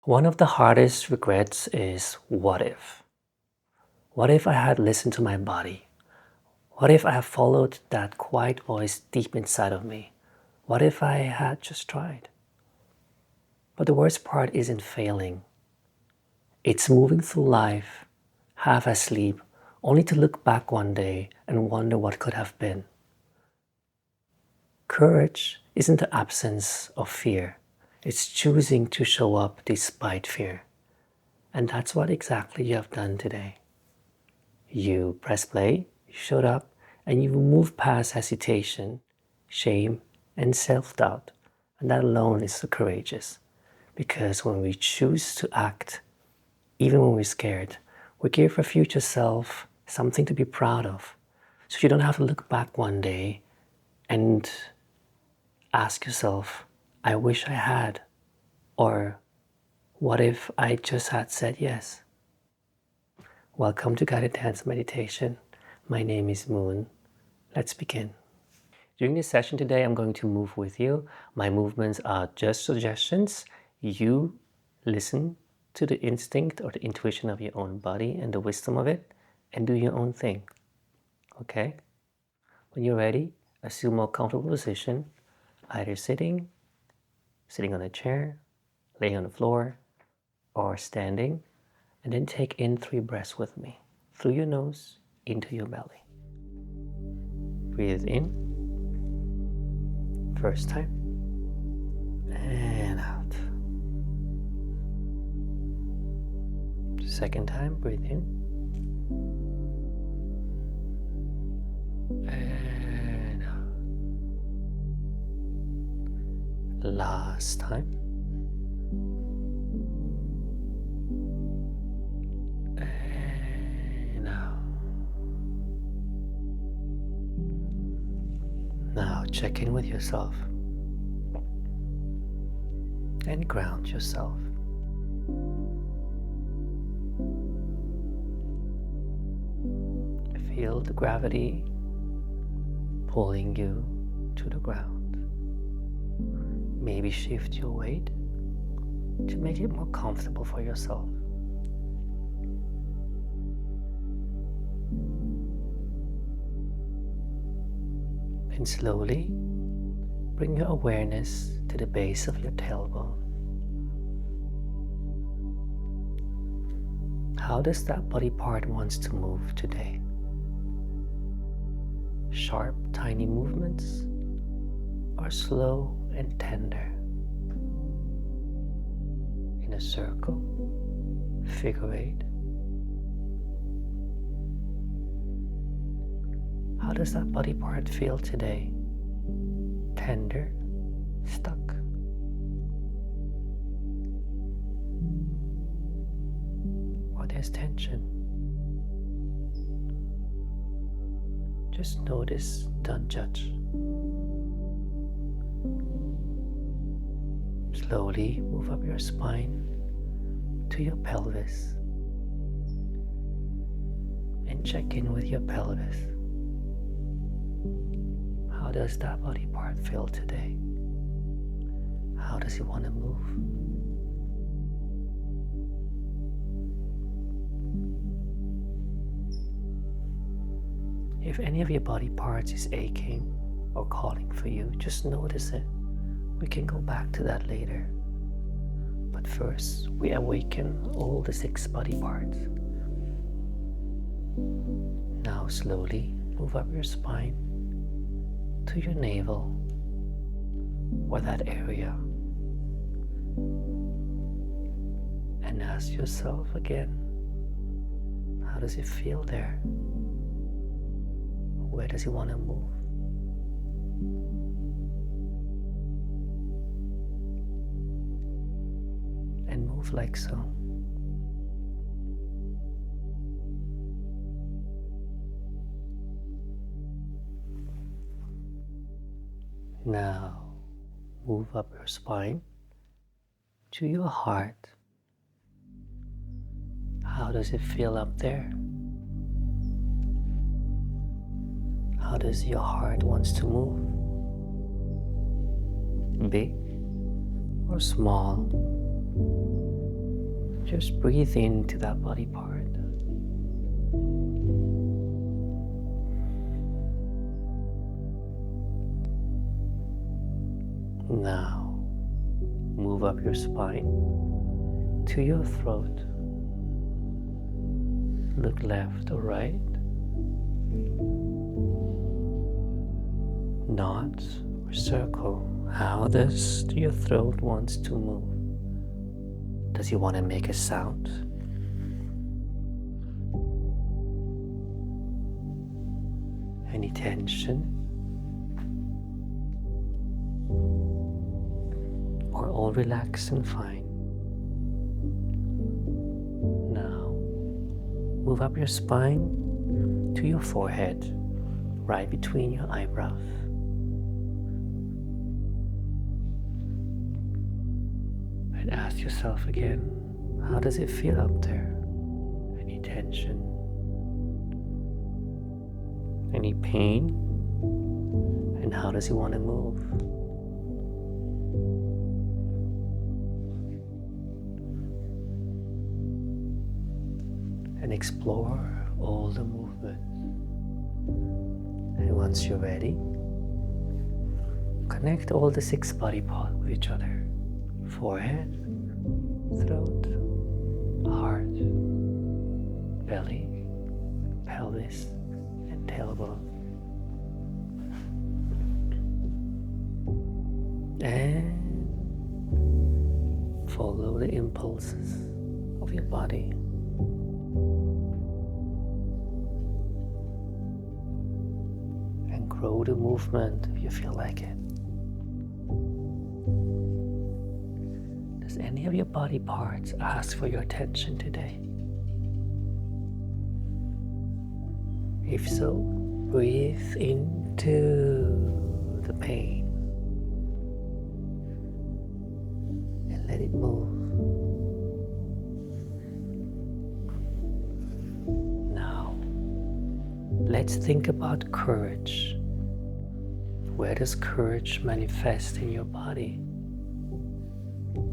One of the hardest regrets is what if? What if I had listened to my body? What if I had followed that quiet voice deep inside of me? What if I had just tried? But the worst part isn't failing. It's moving through life, half asleep, only to look back one day and wonder what could have been. Courage isn't the absence of fear. It's choosing to show up despite fear. And that's what exactly you have done today. You press play, you showed up, and you moved past hesitation, shame, and self-doubt. And that alone is so courageous. Because when we choose to act, even when we're scared, we give our future self something to be proud of. So you don't have to look back one day and ask yourself, I wish I had, or what if I just had said yes? Welcome to Guided Dance Meditation. My name is Moon. Let's begin. During this session today, I'm going to move with you. My movements are just suggestions. You listen to the instinct or the intuition of your own body and the wisdom of it and do your own thing. Okay? When you're ready, assume a comfortable position, either sitting on a chair, laying on the floor, or standing, and then take in 3 breaths with me. Through your nose, into your belly. Breathe in. First time. And out. Second time, breathe in. And out. Last time. And out. Now check in with yourself and ground yourself. Feel the gravity pulling you to the ground. Maybe shift your weight to make it more comfortable for yourself. And slowly bring your awareness to the base of your tailbone. How does that body part wants to move today? Sharp, tiny movements or slow and tender? In a circle, figure 8. How does that body part feel today? Tender, stuck? Or there's tension? Just notice, don't judge. Slowly move up your spine to your pelvis and check in with your pelvis. How does that body part feel today? How does it want to move? If any of your body parts is aching or calling for you, just notice it. We can go back to that later. But first, we awaken all the 6 body parts. Now slowly move up your spine to your navel or that area, and ask yourself again, how does it feel there? Where does it want to move? And move like so. Now, move up your spine to your heart. How does it feel up there? How does your heart wants to move? Big or small? Just breathe into that body part. Now, move up your spine to your throat. Look left or right. Knot or circle. How does your throat wants to move? Does he want to make a sound? Any tension? Or all relaxed and fine? Now, move up your spine to your forehead, right between your eyebrows. And ask yourself again, how does it feel up there? Any tension? Any pain? And how does he want to move? And explore all the movements. And once you're ready, connect all the 6 body parts with each other. Forehead, throat, heart, belly, pelvis, and tailbone. And follow the impulses of your body. And grow the movement if you feel like it. Does any of your body parts ask for your attention today? If so, breathe into the pain and let it move. Now, let's think about courage. Where does courage manifest in your body?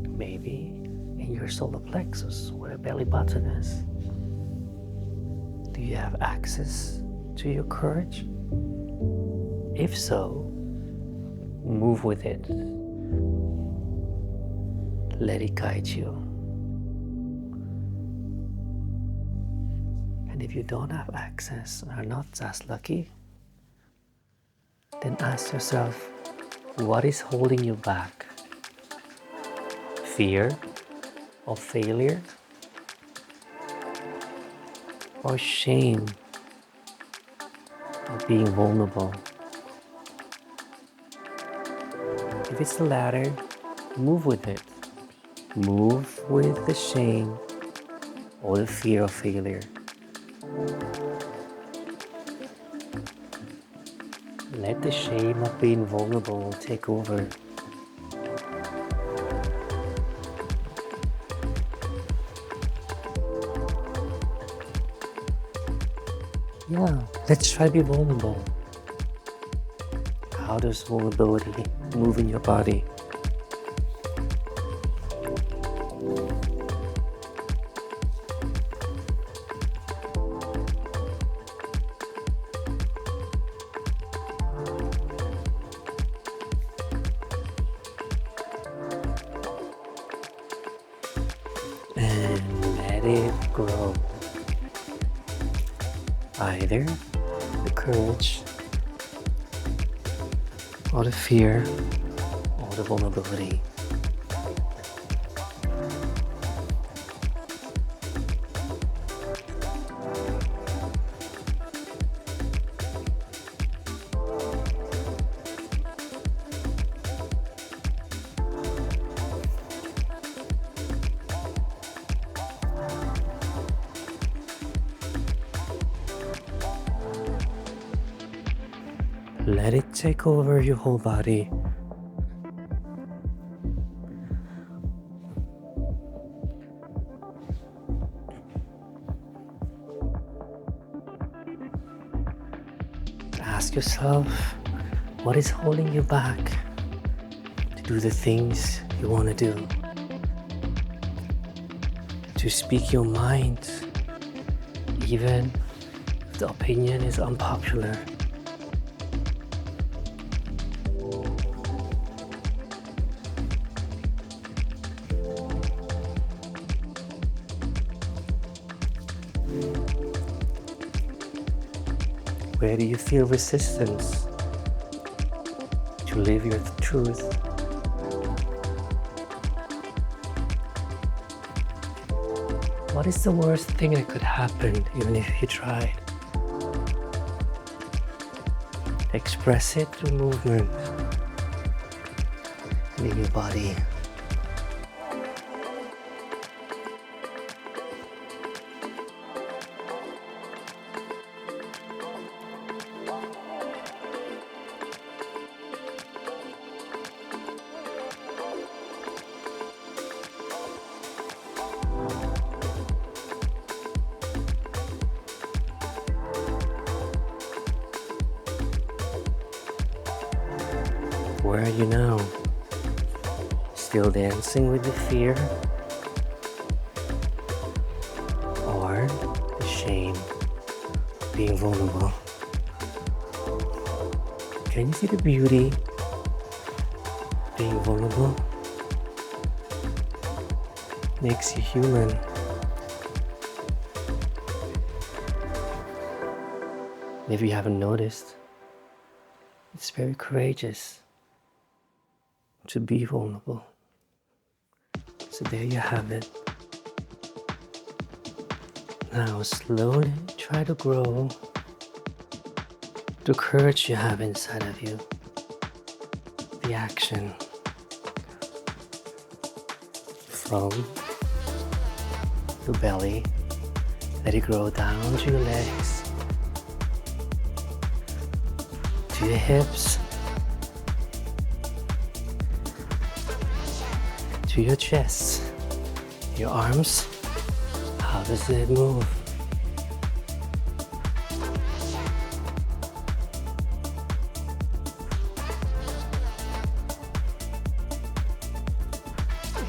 Maybe in your solar plexus, where the belly button is. Do you have access to your courage? If so, move with it. Let it guide you. And if you don't have access and are not as lucky, then ask yourself, what is holding you back? Fear of failure? Or shame of being vulnerable? If it's the latter, move with it. Move with the shame or the fear of failure. Let the shame of being vulnerable take over. Yeah, let's try to be vulnerable. How does vulnerability move in your body? And let it grow. Either the courage or the fear or the vulnerability. Let it take over your whole body. Ask yourself, what is holding you back to do the things you want to do? to speak your mind, even if the opinion is unpopular. Where do you feel resistance to live your truth? What is the worst thing that could happen even if you tried? Express it through movement in your body. Where are you now? Still dancing with the fear? Or the shame of being vulnerable? Can you see the beauty of being vulnerable? Makes you human. If you haven't noticed, it's very courageous to be vulnerable. So there you have it. Now slowly try to grow the courage you have inside of you, the action from your belly. Let it grow down to your legs, to your hips, to your chest, your arms. How does it move?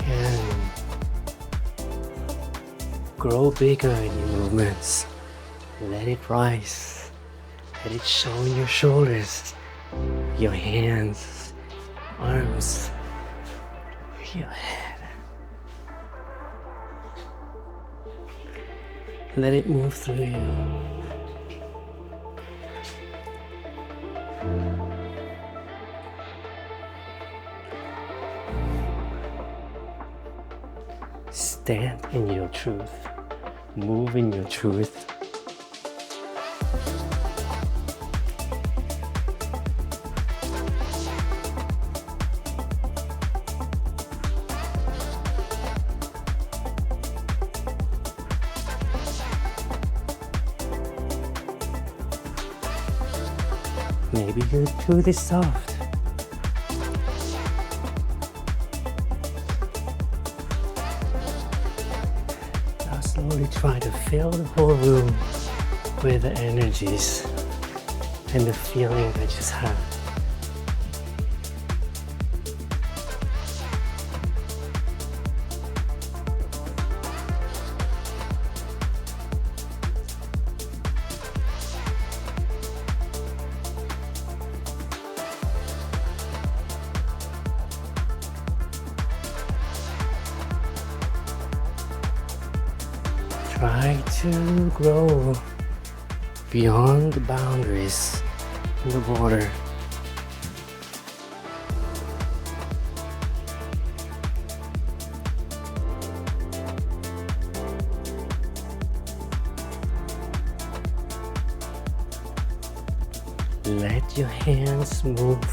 And grow bigger in your movements. Let it rise. Let it show in your shoulders, your hands, arms, your head. Let it move through you. Stand in your truth. Move in your truth. Maybe your truth is soft. Now slowly try to fill the whole room with the energies and the feeling I just had. Try to grow beyond the boundaries and the border. Let your hands move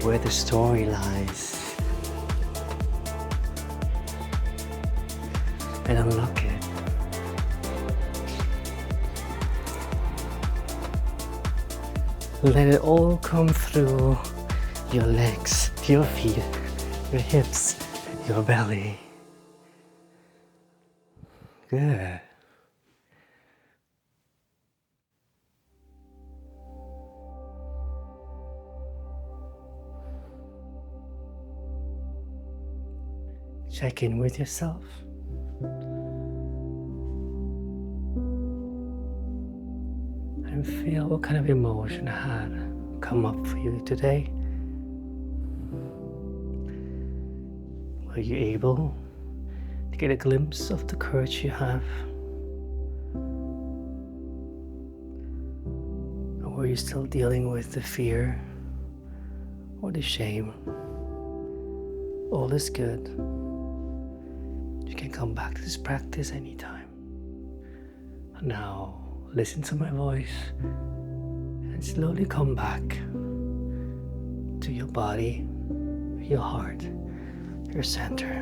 where the story lies and unlock it. Let it all come through your legs, your feet, your hips, your belly. Good. Check in with yourself. And feel what kind of emotion had come up for you today. Were you able to get a glimpse of the courage you have? Or were you still dealing with the fear or the shame? All is good. You can come back to this practice anytime. Now, listen to my voice and slowly come back to your body, your heart, your center.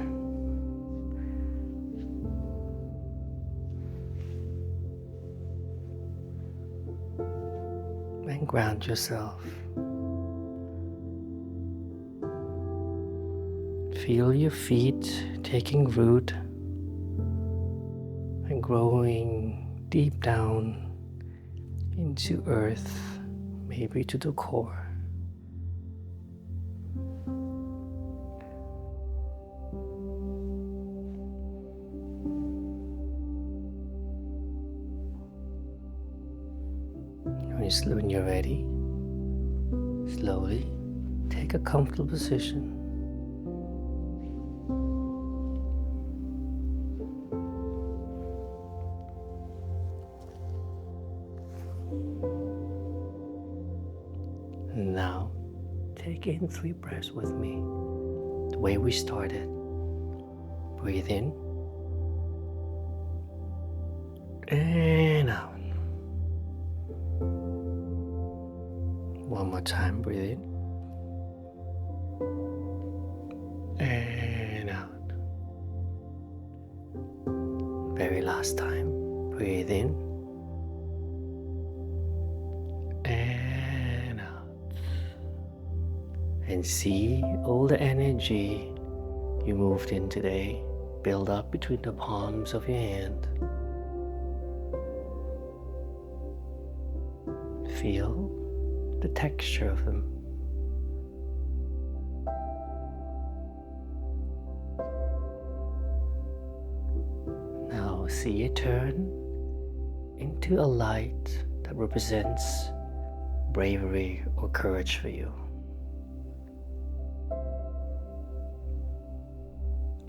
And ground yourself. Feel your feet taking root and growing deep down into earth, maybe to the core. When you're ready, slowly take a comfortable position. Now, take in 3 breaths with me, the way we started. Breathe in and out. One more time, breathe in and out. Very last time, breathe in and out. And see all the energy you moved in today build up between the palms of your hand. Feel the texture of them. Now see it turn into a light that represents bravery or courage for you.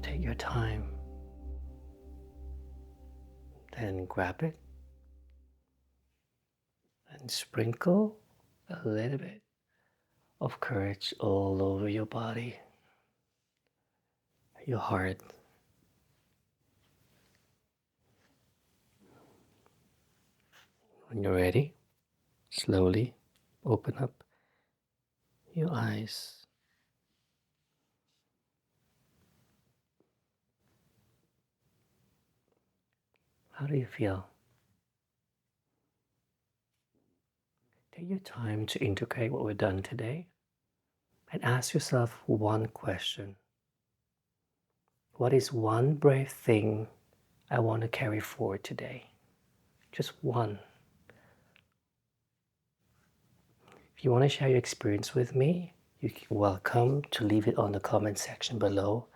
Take your time, then grab it and sprinkle a little bit of courage all over your body, your heart. When you're ready, slowly open up your eyes. How do you feel? Take your time to integrate what we've done today and ask yourself one question. What is one brave thing I want to carry forward today? Just one. If you want to share your experience with me, you're welcome to leave it on the comment section below.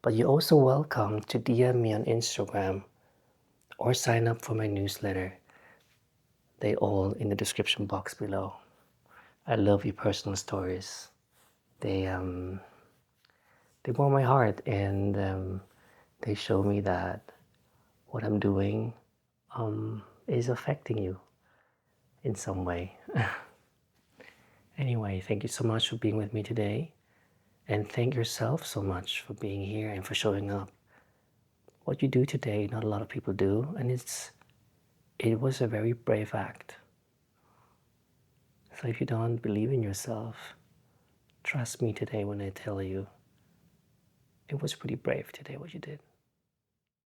But you're also welcome to DM me on Instagram or sign up for my newsletter. They all in the description box below. I love your personal stories. They warm my heart, and they show me that what I'm doing is affecting you in some way. Anyway, thank you so much for being with me today, and thank yourself so much for being here and for showing up. What you do today, not a lot of people do, and it was a very brave act. So if you don't believe in yourself, trust me today when I tell you, it was pretty brave today what you did.